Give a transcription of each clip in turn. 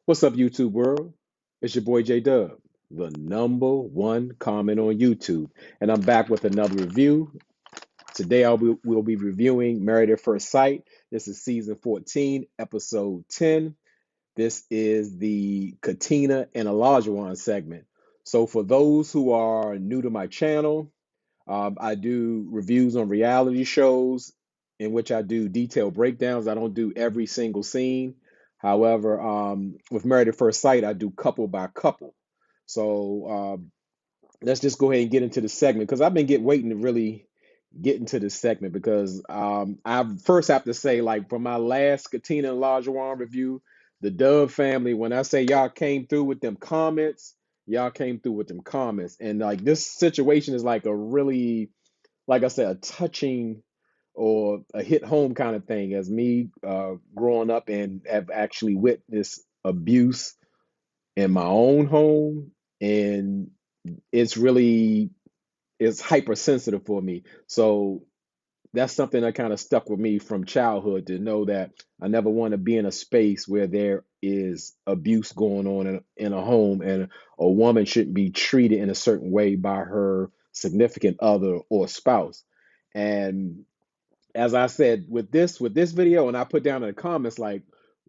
What's up, YouTube world? It's your boy J Dub, the number one comment on YouTube, and I'm back with another review. Today, we'll be reviewing Married at First Sight. This is season 14, episode 10. This is the Katina and Olajuwon segment. So, for those who are new to my channel, I do reviews on reality shows in which I do detailed breakdowns. I don't do every single scene. However, with Married at First Sight, I do couple by couple. So let's just go ahead and get into the segment because I've been waiting to really get into this segment because I first have to say, like, from my last Katina and Lajuan review, the Dove family, when I say y'all came through with them comments, y'all came through with them comments. And like this situation is like a really, like I said, a touching or a hit home kind of thing as me growing up and have actually witnessed abuse in my own home. And it's really it's hypersensitive for me. So that's something that kind of stuck with me from childhood to know that I never want to be in a space where there is abuse going on in a home and a woman shouldn't be treated in a certain way by her significant other or spouse. And as I said, with this video, and I put down in the comments, like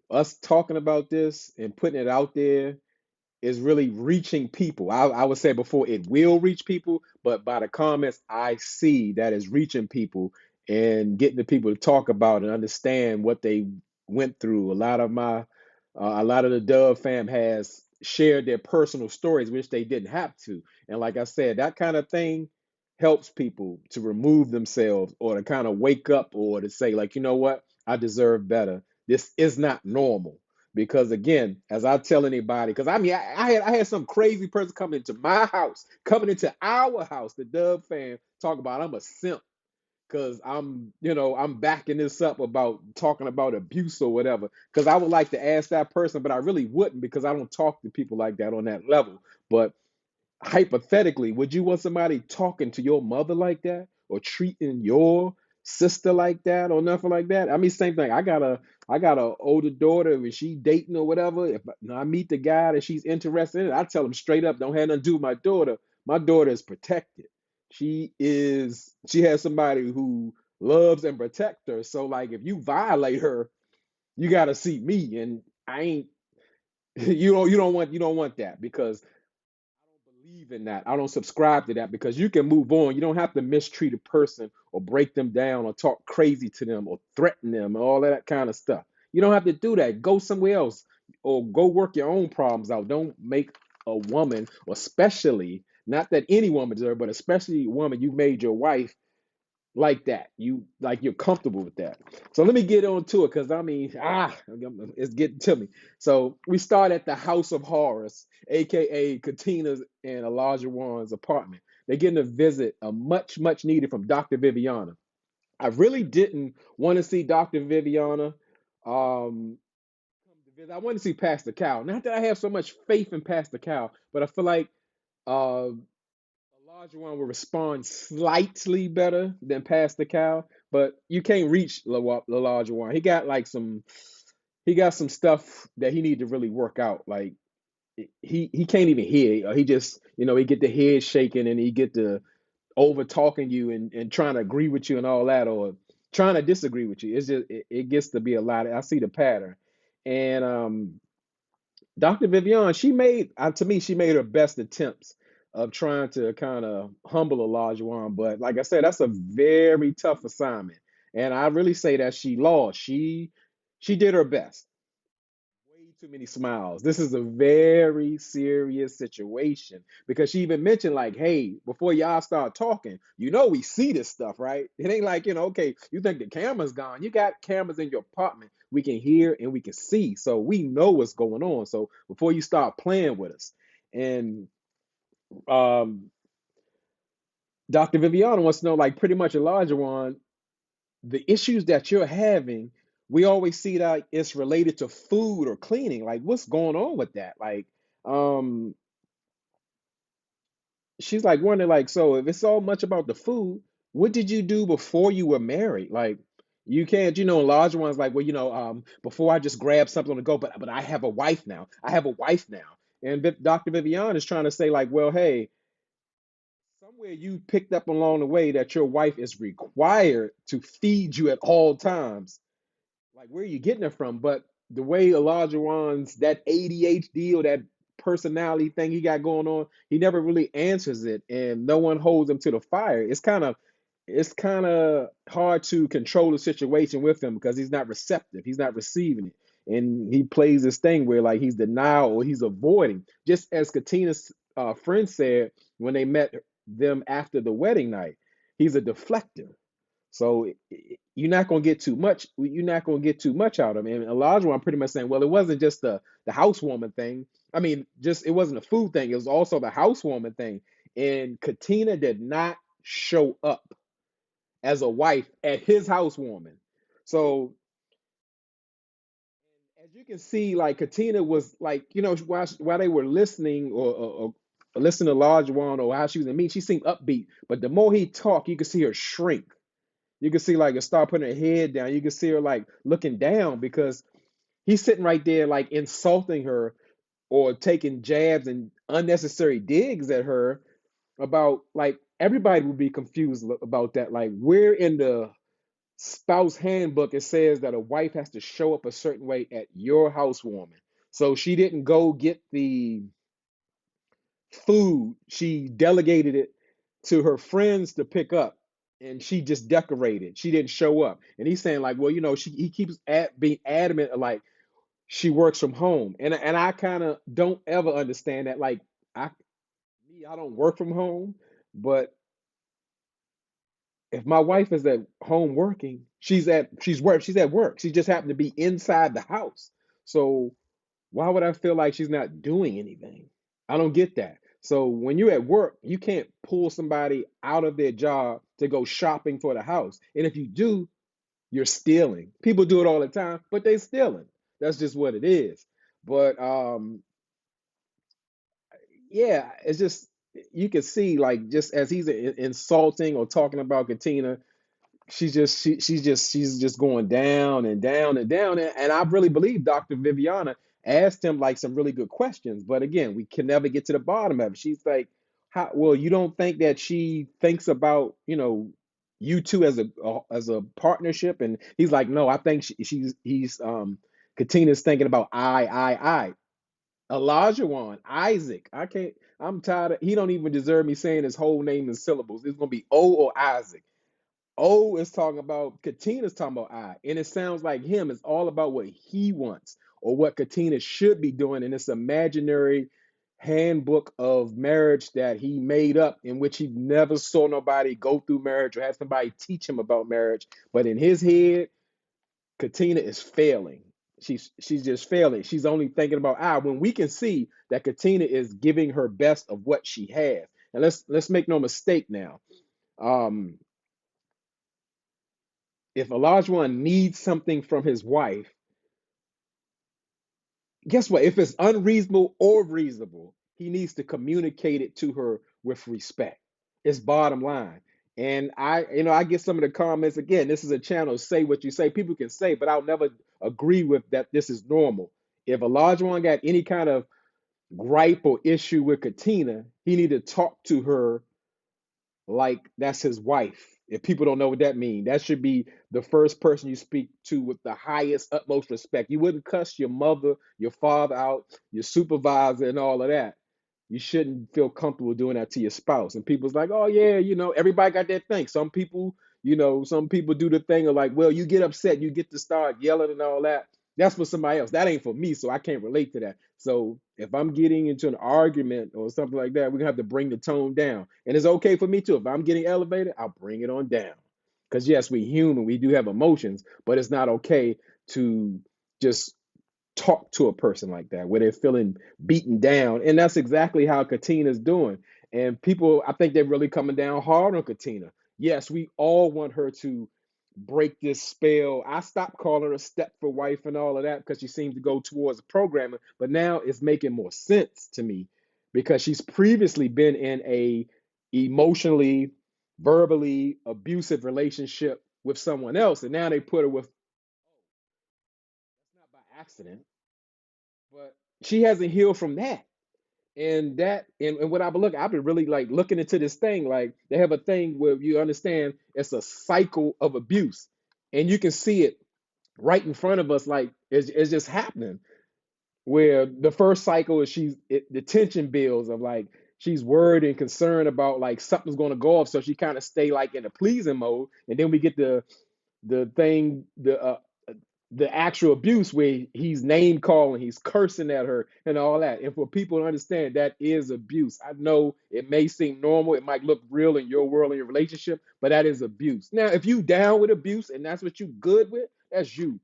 us talking about this and putting it out there is really reaching people. I would say before it will reach people, but by the comments I see that is reaching people and getting the people to talk about and understand what they went through. A lot of the Dove fam has shared their personal stories, which they didn't have to. And like I said, that kind of thing helps people to remove themselves or to kind of wake up or to say, like, you know what, I deserve better. This is not normal because again, as I tell anybody, because I mean, I had some crazy person coming into my house, coming into our house, the Dub fan, talk about I'm a simp because I'm backing this up about talking about abuse or whatever. Because I would like to ask that person, but I really wouldn't because I don't talk to people like that on that level. But hypothetically, would you want somebody talking to your mother like that or treating your sister like that or nothing like that? I mean, same thing. I got a older daughter and she dating or whatever. If I meet the guy that she's interested in, I tell him straight up, don't have nothing to do with my daughter. My daughter is protected. She has somebody who loves and protects her. So like if you violate her, you gotta see me. And I ain't you don't want that because believe in that. I don't subscribe to that because you can move on. You don't have to mistreat a person or break them down or talk crazy to them or threaten them and all that kind of stuff. You don't have to do that. Go somewhere else or go work your own problems out. Don't make a woman, or especially not that any woman deserves, but especially a woman you made your wife like that. You're comfortable with that. So let me get on to it because I mean, it's getting to me. So we start at the House of Horrors, aka Katina's and Olajuwon's apartment. They're getting a visit, a much needed from Dr. Viviana. I really didn't want to see Dr. Viviana. Um, I wanted to see Pastor Cal. Not that I have so much faith in Pastor Cal, but I feel like uh, Olajuwon will respond slightly better than Pastor Cal, but you can't reach Olajuwon. He got some stuff that he need to really work out. Like he can't even hear. He just he get the head shaking and he get the over talking you and trying to agree with you and all that or trying to disagree with you. It's just it gets to be a lot. I see the pattern, and Dr. Vivian, to me, she made her best attempts of trying to kind of humble Olajuwon. But like I said, that's a very tough assignment. And I really say that she lost. She did her best. Way too many smiles. This is a very serious situation because she even mentioned, like, hey, before y'all start talking, we see this stuff, right? It ain't like, okay, you think the camera's gone. You got cameras in your apartment. We can hear and we can see. So we know what's going on. So before you start playing with us. And um, Dr. Viviana wants to know, like, pretty much Elijah Wan, the issues that you're having, we always see that it's related to food or cleaning. Like, what's going on with that? Like, um, she's like wondering, like, so if it's so much about the food, what did you do before you were married? Like, You can't, larger ones like, well, before I just grab something on the go, but I have a wife now. I have a wife now. And Dr. Vivian is trying to say, like, well, hey, somewhere you picked up along the way that your wife is required to feed you at all times. Like, where are you getting it from? But the way Olajuwon's that ADHD or that personality thing he got going on, he never really answers it, and no one holds him to the fire. It's kind of hard to control the situation with him because he's not receptive. He's not receiving it, and he plays this thing where like he's denial or he's avoiding. Just as Katina's friend said when they met them after the wedding night, he's a deflector. So you're not going to get too much. You're not going to get too much out of him. And Elijah, I'm pretty much saying, well, it wasn't just the housewarming thing. I mean, just it wasn't a food thing. It was also the housewarming thing. And Katina did not show up as a wife at his housewarming. So as you can see, like Katina was like, while they were listening or listening to Large One or how she was in me, she seemed upbeat. But the more he talked, you could see her shrink. You can see like her start putting her head down. You can see her like looking down because he's sitting right there like insulting her or taking jabs and unnecessary digs at her about like everybody would be confused about that. Like where in the spouse handbook it says that a wife has to show up a certain way at your housewarming. So she didn't go get the food. She delegated it to her friends to pick up, and she just decorated. She didn't show up. And he's saying like, well, he keeps being adamant like she works from home, and I kind of don't ever understand that. Like I I don't work from home, but if my wife is at home working, she's at work. She just happened to be inside the house. So why would I feel like she's not doing anything? I don't get that. So when you're at work, you can't pull somebody out of their job to go shopping for the house. And if you do, you're stealing. People do it all the time, but they're stealing. That's just what it is. But yeah, it's just you can see like just as he's insulting or talking about Katina, she's just going down and down and down, and I really believe Dr. Viviana asked him like some really good questions, but again we can never get to the bottom of it. She's like, how well you don't think that she thinks about you two as a partnership? And he's like, no, I think she's he's Katina's thinking about I Olajuwon, Isaac. I can't. I'm tired of. He don't even deserve me saying his whole name in syllables. It's gonna be O or Isaac. O is talking about Katina's talking about I, and it sounds like him. It's all about what he wants or what Katina should be doing in this imaginary handbook of marriage that he made up, in which he never saw nobody go through marriage or have somebody teach him about marriage. But in his head, Katina is failing. She's just failing. She's only thinking about I. When we can see that Katina is giving her best of what she has, and let's make no mistake now. Um, if Olajuwon needs something from his wife, guess what? If it's unreasonable or reasonable, he needs to communicate it to her with respect. It's bottom line. And I get some of the comments again. This is a channel. Say what you say. People can say, but I'll never agree with that. This is normal. If Olajuwon got any kind of gripe or issue with Katina, he need to talk to her like that's his wife. If people don't know what that means, that should be the first person you speak to with the highest, utmost respect. You wouldn't cuss your mother, your father out, your supervisor, and all of that. You shouldn't feel comfortable doing that to your spouse. And people's like, oh yeah, everybody got that thing. Some people do the thing of like, well, you get upset, you get to start yelling and all that. That's for somebody else. That ain't for me, so I can't relate to that. So if I'm getting into an argument or something like that, we're gonna have to bring the tone down. And it's okay for me too. If I'm getting elevated, I'll bring it on down. Because yes, we human, we do have emotions, but it's not okay to just talk to a person like that where they're feeling beaten down. And that's exactly how Katina's doing. And people, I think they're really coming down hard on Katina. Yes, we all want her to break this spell. I stopped calling her a Stepford wife and all of that because she seems to go towards programming, but now it's making more sense to me because she's previously been in a emotionally, verbally abusive relationship with someone else, and now they put her with, not by accident, but she hasn't healed from that. And what I've been looking, I've been really like looking into this thing. Like they have a thing where you understand it's a cycle of abuse, and you can see it right in front of us, like it's just happening. Where the first cycle is the tension builds of like she's worried and concerned about like something's going to go off, so she kind of stay like in a pleasing mode, and then we get the thing the actual abuse where he's name calling, he's cursing at her and all that. And for people to understand that is abuse. I know it may seem normal, it might look real in your world, in your relationship, but that is abuse. Now, if you down with abuse and that's what you good with, that's you.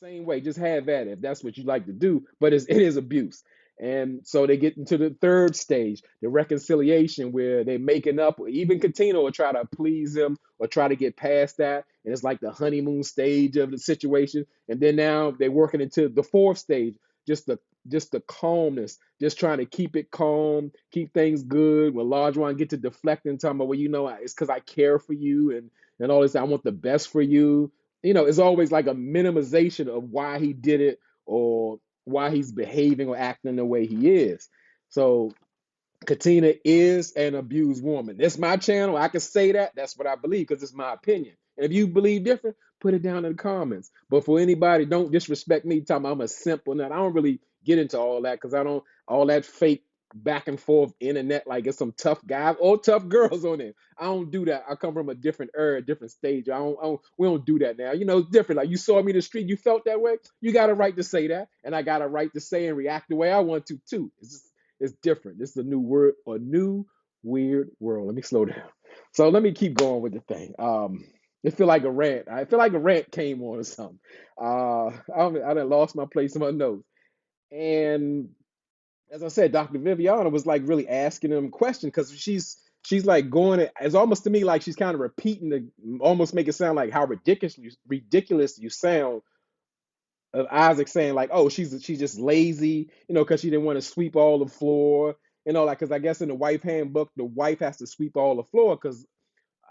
Same way, just have at it if that's what you like to do. But it is abuse. And so they get into the third stage, the reconciliation, where they're making up, or even Katina will try to please him or try to get past that. And it's like the honeymoon stage of the situation. And then now they're working into the fourth stage, just the calmness, just trying to keep it calm, keep things good. When Olajuwon get to deflecting, talking about, well, it's because I care for you and all this. I want the best for you. It's always like a minimization of why he did it or why he's behaving or acting the way he is. So Katina is an abused woman. It's my channel. I can say that. That's what I believe because it's my opinion. And if you believe different, put it down in the comments. But for anybody, don't disrespect me talking about I'm a simple nut. I don't really get into all that because I don't all that fake back and forth internet like it's some tough guys or tough girls on it. I don't do that. I come from a different era, different stage. We don't do that now. It's different. Like you saw me in the street, you felt that way. You got a right to say that, and I got a right to say and react the way I want to too. It's different. This is a new word, a new weird world. Let me slow down. So let me keep going with the thing. It feel like a rant. I feel like a rant came on or something. I done lost my place in my notes. And as I said, Dr. Viviana was like really asking him questions because she's like going. It's almost to me like she's kind of repeating almost make it sound like how ridiculous you sound of Isaac saying like, oh, she's just lazy, because she didn't want to sweep all the floor, like because I guess in the wife handbook, the wife has to sweep all the floor because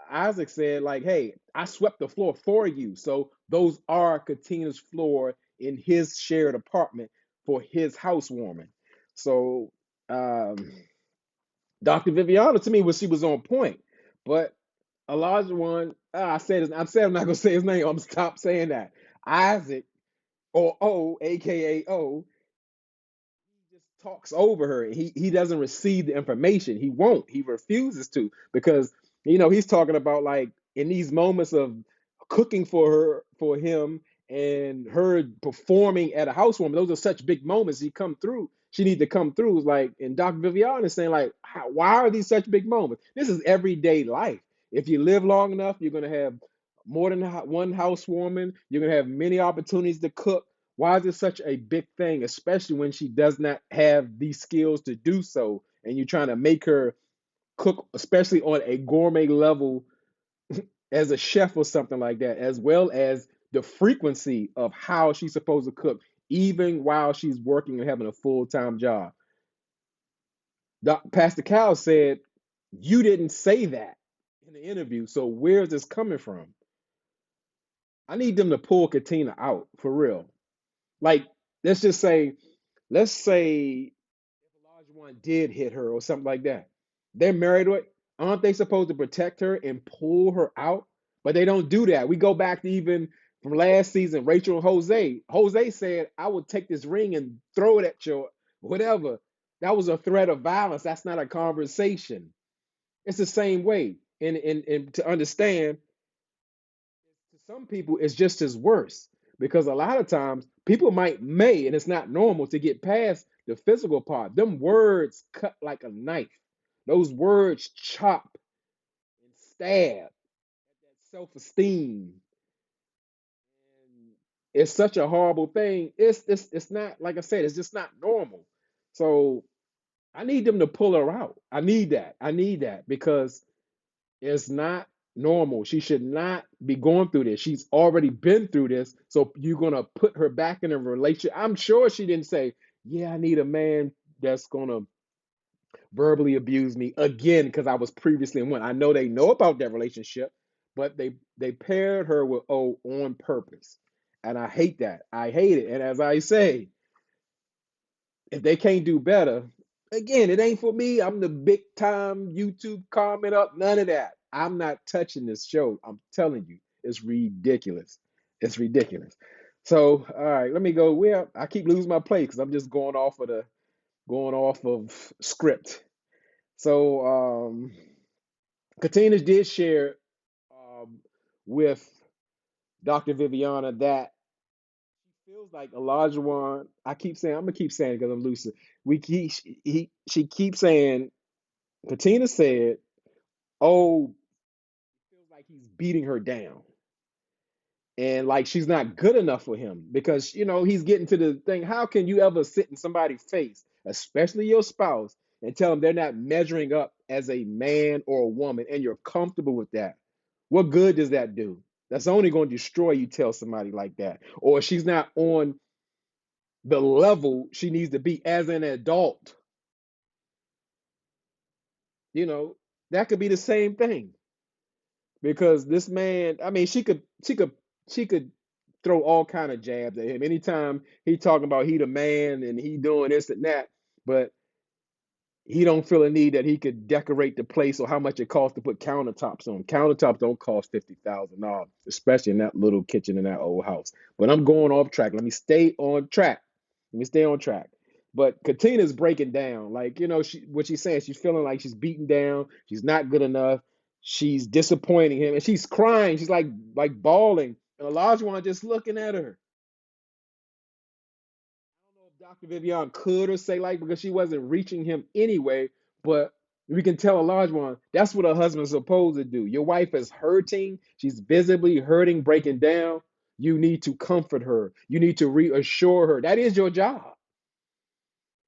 Isaac said like, hey, I swept the floor for you, so those are Katina's floor in his shared apartment for his housewarming. So Dr. Viviana to me she was on point, but Olajuwon, I said I'm not gonna say his name. I'm gonna stop saying that. Isaac or O, aka O, he just talks over her. He doesn't receive the information. He won't. He refuses to because he's talking about like in these moments of cooking for him and her performing at a housewarming. Those are such big moments. She need to come through. Like and Dr. Vivian is saying like, why are these such big moments? This is everyday life. If you live long enough, you're gonna have more than one housewarming. You're gonna have many opportunities to cook. Why is it such a big thing, especially when she does not have these skills to do so, and you're trying to make her cook, especially on a gourmet level as a chef or something like that, as well as the frequency of how she's supposed to cook, even while she's working and having a full-time job. Pastor Cal said, you didn't say that in the interview, so where's this coming from? I need them to pull Katina out for real. Like, let's just say, let's say if Olajuwon did hit her or something like that. They're married, aren't they supposed to protect her and pull her out? But they don't do that. We go back to even from last season, Rachel and Jose. Jose said, I would take this ring and throw it at you, whatever. That was a threat of violence. That's not a conversation. It's the same way. And to understand, to some people, it's just as worse because a lot of times people and it's not normal to get past the physical part. Them words cut like a knife. Those words chop and stab that self-esteem. And it's such a horrible thing. It's not like I said. It's just not normal. So I need them to pull her out. I need that. I need that because it's not normal. She should not be going through this. She's already been through this. So you're gonna put her back in a relationship. I'm sure she didn't say, "Yeah, I need a man that's gonna verbally abuse me again because I was previously in one." I know they know about that relationship, but they paired her with O on purpose. And I hate that. I hate it. And as I say, if they can't do better, again, it ain't for me. I'm the big time YouTube comment up. None of that. I'm not touching this show. I'm telling you, it's ridiculous. It's ridiculous. So, all right, let me go. Well, I keep losing my place because I'm just going off of script. So, Katina did share um, with Dr. Viviana that feels like Olajuwon. I keep saying, I'm gonna keep saying because I'm lucid. We keep she keeps saying. Katina said, "Oh, feels like he's beating her down, and like she's not good enough for him because he's getting to the thing. How can you ever sit in somebody's face, especially your spouse, and tell them they're not measuring up as a man or a woman, and you're comfortable with that? What good does that do? That's only going to destroy you. Tell somebody like that, or she's not on the level she needs to be as an adult. You know, that could be the same thing because this man, I mean, she could throw all kind of jabs at him anytime he talking about he the man and he doing this and that, but he don't feel a need that he could decorate the place or how much it costs to put countertops on. Countertops don't cost $50,000, especially in that little kitchen in that old house. But I'm going off track. Let me stay on track. Let me stay on track. But Katina's breaking down. Like, what she's saying, she's feeling like she's beaten down. She's not good enough. She's disappointing him. And she's crying. She's like bawling. And Olajuwon just looking at her. Know if Dr. Vivian could or say like because she wasn't reaching him anyway, but we can tell Olajuwon that's what a husband's supposed to do. Your wife is hurting, she's visibly hurting, breaking down. You need to comfort her. You need to reassure her. That is your job.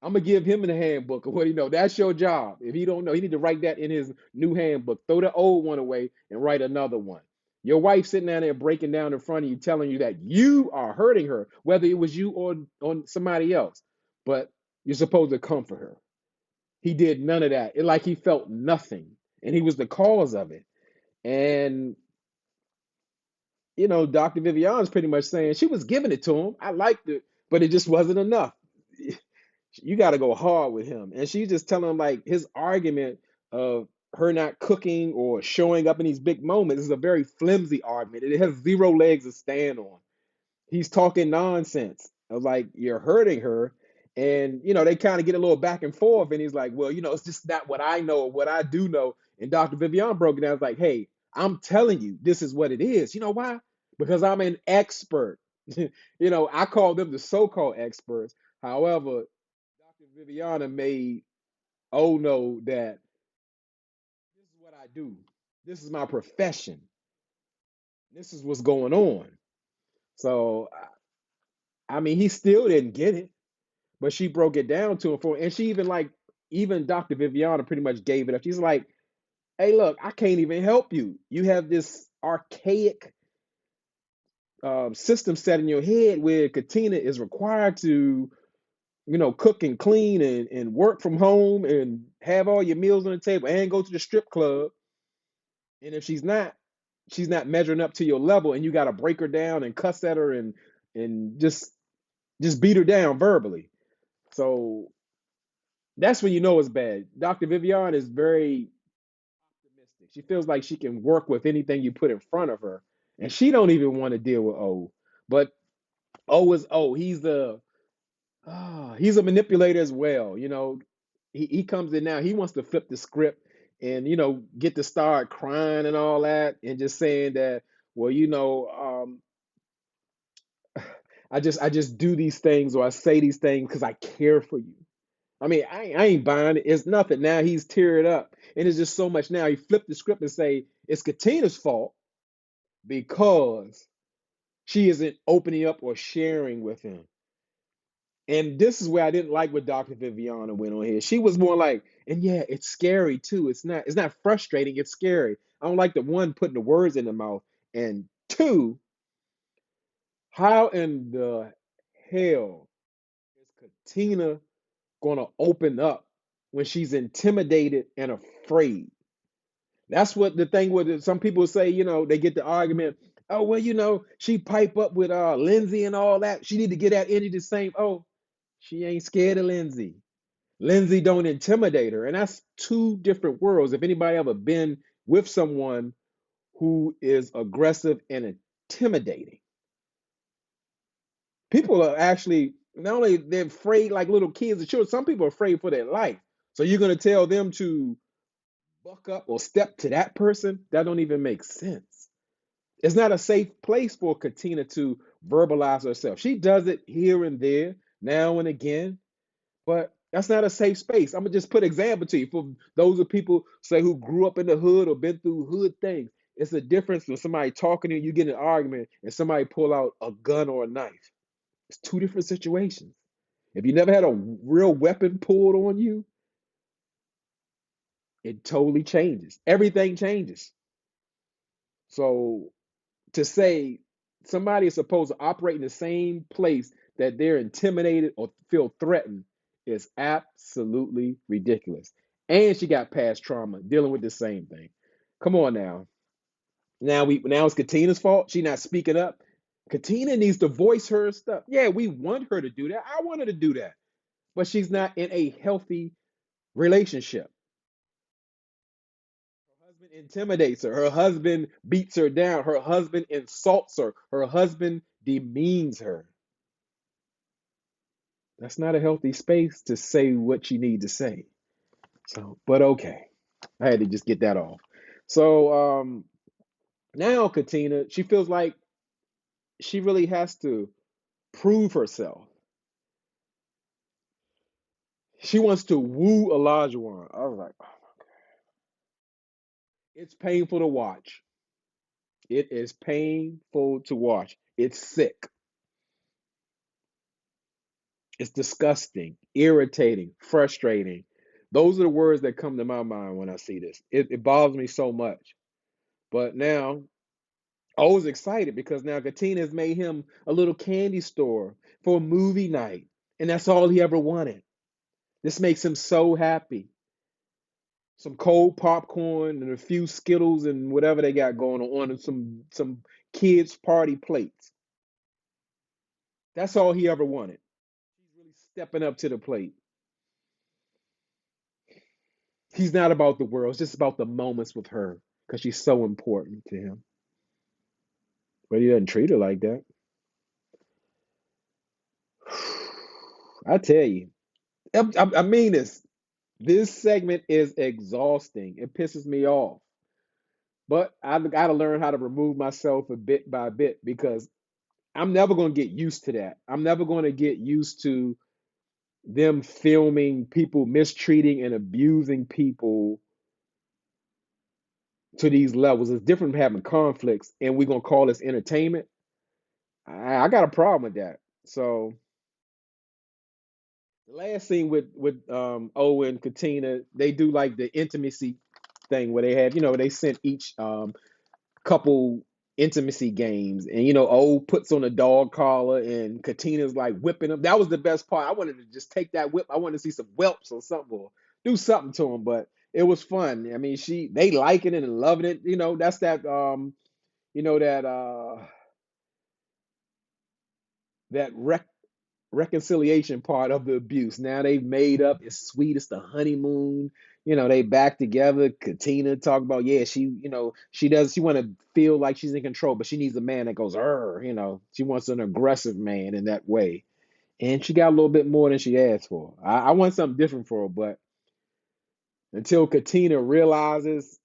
I'm gonna give him in the handbook of what he know. That's your job. If he don't know, he need to write that in his new handbook. Throw the old one away and write another one. Your wife sitting down there breaking down in front of you, telling you that you are hurting her, whether it was you or on somebody else. But you're supposed to comfort her. He did none of that. It like he felt nothing, and he was the cause of it. And Dr. Vivian's pretty much saying she was giving it to him. I liked it, but it just wasn't enough. You got to go hard with him. And she's just telling him like his argument of her not cooking or showing up in these big moments is a very flimsy argument. It has zero legs to stand on. He's talking nonsense. I was like, you're hurting her. And, they kind of get a little back and forth. And he's like, well, it's just not what I know, what I do know. And Dr. Vivian broke it down. I was like, hey, I'm telling you, this is what it is. You know why? Because I'm an expert. I call them the so-called experts. However, Dr. Viviana made oh no that this is what I do. This is my profession. This is what's going on. So I mean, he still didn't get it, but she broke it down to him and she even Dr. Viviana pretty much gave it up. She's like, hey, look, I can't even help you. You have this archaic system set in your head where Katina is required to cook and clean and work from home and have all your meals on the table and go to the strip club. And if she's not measuring up to your level and you got to break her down and cuss at her and just beat her down verbally. So that's when you know it's bad. Dr. Vivian is very optimistic. She feels like she can work with anything you put in front of her. And she don't even want to deal with O. But O is O. He's a manipulator as well. He comes in now. He wants to flip the script and get to start crying and all that, and just saying that, well, I just do these things or I say these things because I care for you. I mean, I ain't buying it. It's nothing. Now he's teared up, and it's just so much. Now he flipped the script and say it's Katina's fault because she isn't opening up or sharing with him. And this is where I didn't like what Dr. Viviana went on here. She was more like, and yeah, it's scary too. It's not frustrating, it's scary. I don't like the one putting the words in the mouth. And two, how in the hell is Katina gonna open up when she's intimidated and afraid? That's what the thing with some people say, they get the argument, oh, well, she pipe up with Lindsay and all that. She need to get that energy the same. Oh, she ain't scared of Lindsay. Lindsay don't intimidate her. And that's two different worlds. If anybody ever been with someone who is aggressive and intimidating, people are actually not only they're afraid like little kids and children, some people are afraid for their life. So you're gonna tell them to buck up or step to that person? That don't even make sense. It's not a safe place for Katina to verbalize herself. She does it here and there, now and again, but that's not a safe space. I'm gonna just put an example to you for those of people say who grew up in the hood or been through hood things. It's a difference when somebody talking to you, you get in an argument, and somebody pull out a gun or a knife. It's two different situations. If you never had a real weapon pulled on you, it totally changes. Everything changes. So to say somebody is supposed to operate in the same place that they're intimidated or feel threatened is absolutely ridiculous. And she got past trauma dealing with the same thing. Come on now. Now it's Katina's fault. She not speaking up. Katina needs to voice her stuff. Yeah, we want her to do that. I want her to do that. But she's not in a healthy relationship. Her husband intimidates her. Her husband beats her down. Her husband insults her. Her husband demeans her. That's not a healthy space to say what you need to say. So, but okay. I had to just get that off. So now Katina, she feels like she really has to prove herself. She wants to woo Olajuwon. I was like, oh, it's painful to watch. It is painful to watch. It's sick. It's disgusting, irritating, frustrating. Those are the words that come to my mind when I see this. It bothers me so much. But now I was excited because now Katina has made him a little candy store for a movie night. And that's all he ever wanted. This makes him so happy. Some cold popcorn and a few Skittles and whatever they got going on and some kids' party plates. That's all he ever wanted. He's really stepping up to the plate. He's not about the world. It's just about the moments with her because she's so important to him. But he doesn't treat her like that. I tell you, I mean this. This segment is exhausting. It pisses me off. But I've got to learn how to remove myself a bit by bit because I'm never going to get used to that. I'm never going to get used to them filming people mistreating and abusing people to these levels. It's different from having conflicts, and we're going to call this entertainment. I got a problem with that. So the last scene with Owen, Katina, they do like the intimacy thing where they have, they sent each couple intimacy games, and O puts on a dog collar, and Katina's like whipping him. That was the best part. I wanted to just take that whip. I wanted to see some whelps or something, or do something to him. But it was fun. I mean, they liking it and loving it. That's that that that reconciliation part of the abuse. Now they've made up. It's sweet. It's the honeymoon. They back together. Katina talk about, yeah, she want to feel like she's in control, but she needs a man that goes, she wants an aggressive man in that way. And she got a little bit more than she asked for. I want something different for her, but until Katina realizes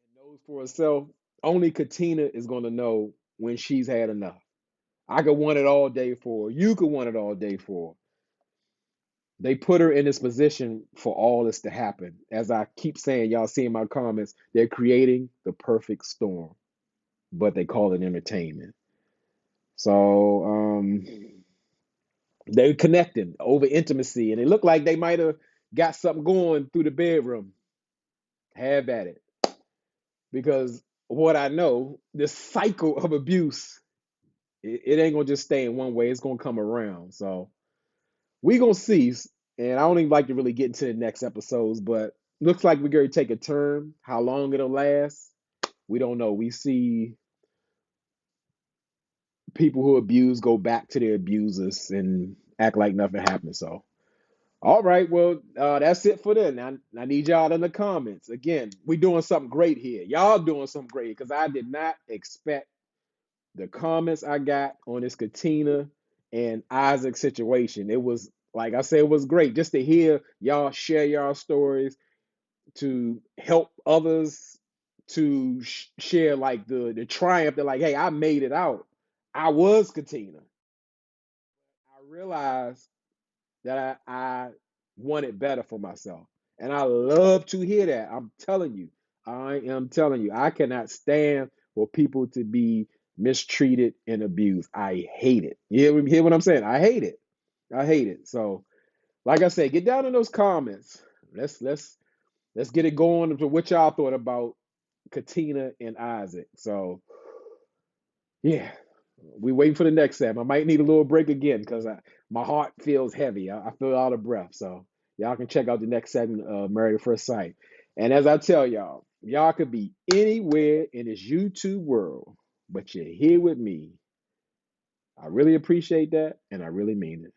and knows for herself, only Katina is going to know when she's had enough. I could want it all day for her. You could want it all day for her. They put her in this position for all this to happen. As I keep saying, y'all see in my comments, they're creating the perfect storm, but they call it entertainment. So they're connecting over intimacy, and it looked like they might have got something going through the bedroom. Have at it. Because what I know, this cycle of abuse, it ain't gonna just stay in one way, it's gonna come around. So we gonna see. And I don't even like to really get into the next episodes, but looks like we're going to take a turn. How long it'll last, we don't know. We see people who abuse go back to their abusers and act like nothing happened. So, all right, well, that's it for then. I need y'all in the comments. Again, we doing something great here. Y'all doing something great because I did not expect the comments I got on this Katina and Isaac situation. It was, like I said, it was great just to hear y'all share y'all stories, to help others, to share like the triumph that, like, hey, I made it out. I was Katina. I realized that I wanted better for myself. And I love to hear that. I'm telling you, I am telling you, I cannot stand for people to be mistreated and abused. I hate it. You hear what I'm saying? I hate it. I hate it. So, like I said, get down in those comments. Let's get it going to what y'all thought about Katina and Isaac. So, yeah, we waiting for the next segment. I might need a little break again because my heart feels heavy. I feel out of breath. So y'all can check out the next segment of Married at First Sight. And as I tell y'all, y'all could be anywhere in this YouTube world, but you're here with me. I really appreciate that, and I really mean it.